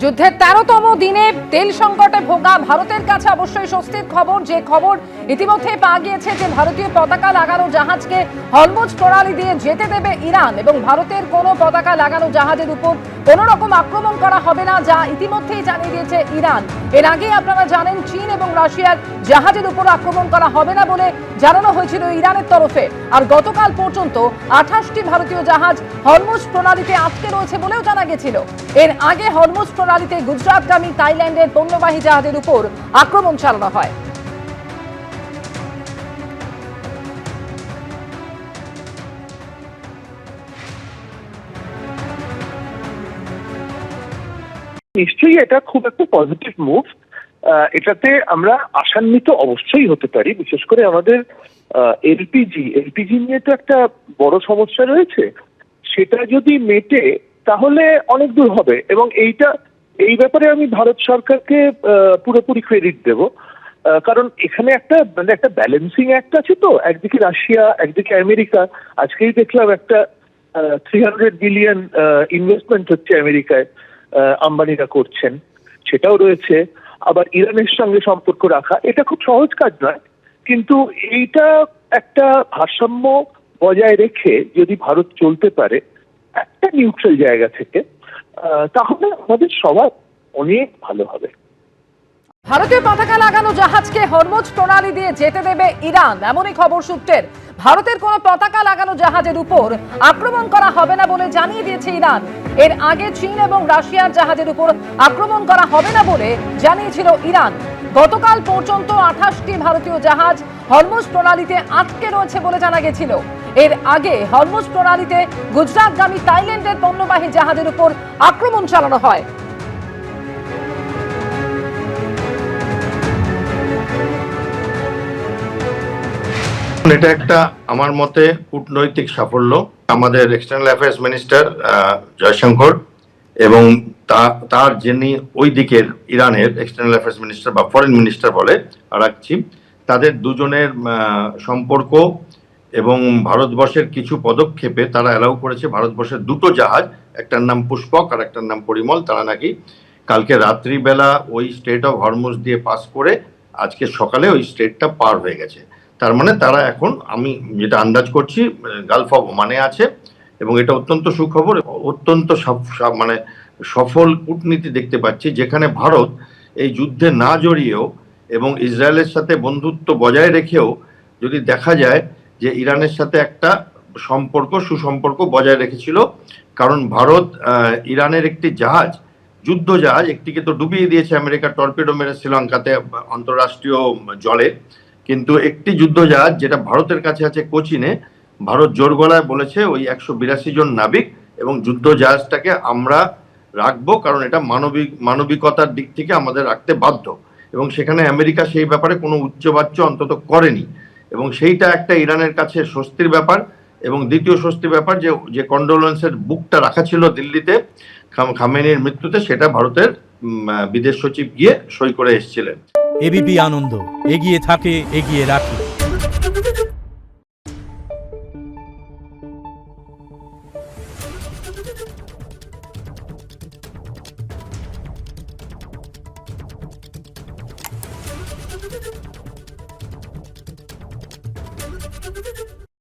যুদ্ধের ১৩তম দিনে তেল সংকটে ভোগা ভারতের কাছে অবশ্যই স্বস্তির খবর, যে খবর ইতিমধ্যে পাওয়া গিয়েছে যে ভারতীয় পতাকা লাগানো জাহাজকে হরমুজ প্রণালী দিয়ে যেতে দেবে ইরান এবং ভারতের কোনো পতাকা লাগানো জাহাজের উপর কোনো রকম আক্রমণ করা হবে না, যা ইতিমধ্যেই জানিয়ে দিয়েছে ইরান। এর আগে আপনারা জানেন চীন এবং রাশিয়ার জাহাজের উপর আক্রমণ করা হবে না বলে জানানো হয়েছিল ইরানের তরফে। আর গতকাল পর্যন্ত ২৮টি ভারতীয় জাহাজ হরমুজ প্রণালীতে আটকে রয়েছে বলেও জানা গেছিল। এর আগে হরমুজ প্রণালীতে গুজরাটগামী থাইল্যান্ডের পণ্যবাহী জাহাজের উপর আক্রমণ চালানো হয়। নিশ্চয়ই এটা খুব একটা পজিটিভ মুভ। এটাতে আমরা আশান্বিত অবশ্যই হতে পারি, বিশেষ করে আমাদের এলপিজি নিয়ে তো একটা বড় সমস্যা রয়েছে। সেটা যদি মেটে তাহলে অনেক দূর হবে, এবং এই ব্যাপারে আমি ভারত সরকারকে পুরোপুরি ক্রেডিট দেব। কারণ এখানে একটা ব্যালেন্সিং অ্যাক্ট আছে, তো একদিকে রাশিয়া, একদিকে আমেরিকা। আজকেই দেখলাম একটা 300 বিলিয়ন ইনভেস্টমেন্ট হচ্ছে আমেরিকায়, আম্বানিরা করছেন, সেটাও রয়েছে। আবার ইরানের সঙ্গে সম্পর্ক রাখা এটা খুব সহজ কাজ নয়, কিন্তু এইটা একটা ভারসাম্য বজায় রেখে যদি ভারত চলতে পারে একটা নিউট্রাল জায়গা থেকে, তাহলে আমাদের সবার অনেক ভালো হবে। ভারতীয় পতাকা লাগানো জাহাজকে হরমুজ প্রণালী দিয়ে যেতে দেবে ইরান, এমনই খবর সূত্রের। ভারতের কোনো পতাকা লাগানো জাহাজের উপর আক্রমণ করা হবে না বলে জানিয়ে দিয়েছে ইরান। এর আগে চীন এবং রাশিয়ার জাহাজের উপর আক্রমণ করা হবে না বলে জানিয়েছিল ইরান। গতকাল পর্যন্ত ২৮টি ভারতীয় জাহাজ হরমুজ প্রণালীতে আটকে রয়েছে বলে জানা গেছিল। এর আগে হরমুজ প্রণালীতে গুজরাটগামী থাইল্যান্ডের পণ্যবাহী জাহাজের উপর আক্রমণ চালানো হয়। এটা একটা আমার মতে কূটনৈতিক সাফল্য। আমাদের এক্সটার্নাল অ্যাফেয়ার্স মিনিস্টার জয়শঙ্কর এবং তার যিনি ওই দিকের ইরানের এক্সটার্নাল অ্যাফেয়ার্স মিনিস্টার বা ফরেন মিনিস্টার বলে আরাকচি, তাদের দুজনের সম্পর্ক এবং ভারতবর্ষের কিছু পদক্ষেপে তারা অ্যালাউ করেছে ভারতবর্ষের দুটো জাহাজ, একটার নাম পুষ্পক আর একটার নাম পরিমল, তারা নাকি কালকে রাত্রিবেলা ওই স্ট্রেট অফ হরমুজ দিয়ে পাস করে আজকে সকালে ওই স্ট্রেটটা পার হয়ে গেছে। তার মানে তারা এখন, আমি যেটা আন্দাজ করছি, গালফ অফ ওমানে আছে, এবং এটা অত্যন্ত সুখবর, অত্যন্ত মানে সফল কূটনীতি দেখতে পাচ্ছি, যেখানে ভারত এই যুদ্ধে না জড়িয়েও এবং ইসরায়েলের সাথে বন্ধুত্ব বজায় রেখেও যদি দেখা যায় যে ইরানের সাথে একটা সুসম্পর্ক বজায় রেখেছিল। কারণ ভারত ইরানের একটি জাহাজ, যুদ্ধ জাহাজ, একটিকে তো ডুবিয়ে দিয়েছে আমেরিকা টর্পেডো মেরে শ্রীলঙ্কাতে আন্তঃরাষ্ট্রীয় জলে, কিন্তু একটি যুদ্ধ জাহাজ যেটা ভারতের কাছে আছে কোচিনে, ভারত জোর গলায় বলেছে ওই 182 জন নাবিক এবং যুদ্ধ জাহাজটাকে আমরা রাখবো, কারণ এটা মানবিকতার দিক থেকে আমাদের রাখতে বাধ্য। এবং সেখানে আমেরিকা সেই ব্যাপারে কোনো উচ্চবাচ্য অন্তত করেনি, এবং সেইটা একটা ইরানের কাছে স্বস্তির ব্যাপার। এবং দ্বিতীয় স্বস্তির ব্যাপার যে কন্ডোলেন্সের বুকটা রাখা ছিল দিল্লিতে খামেনির মৃত্যুতে, সেটা ভারতের বিদেশ সচিব গিয়ে সই করে এসেছিলেন। এবিপি আনন্দ, এগিয়ে থাকে, এগিয়ে রাখে।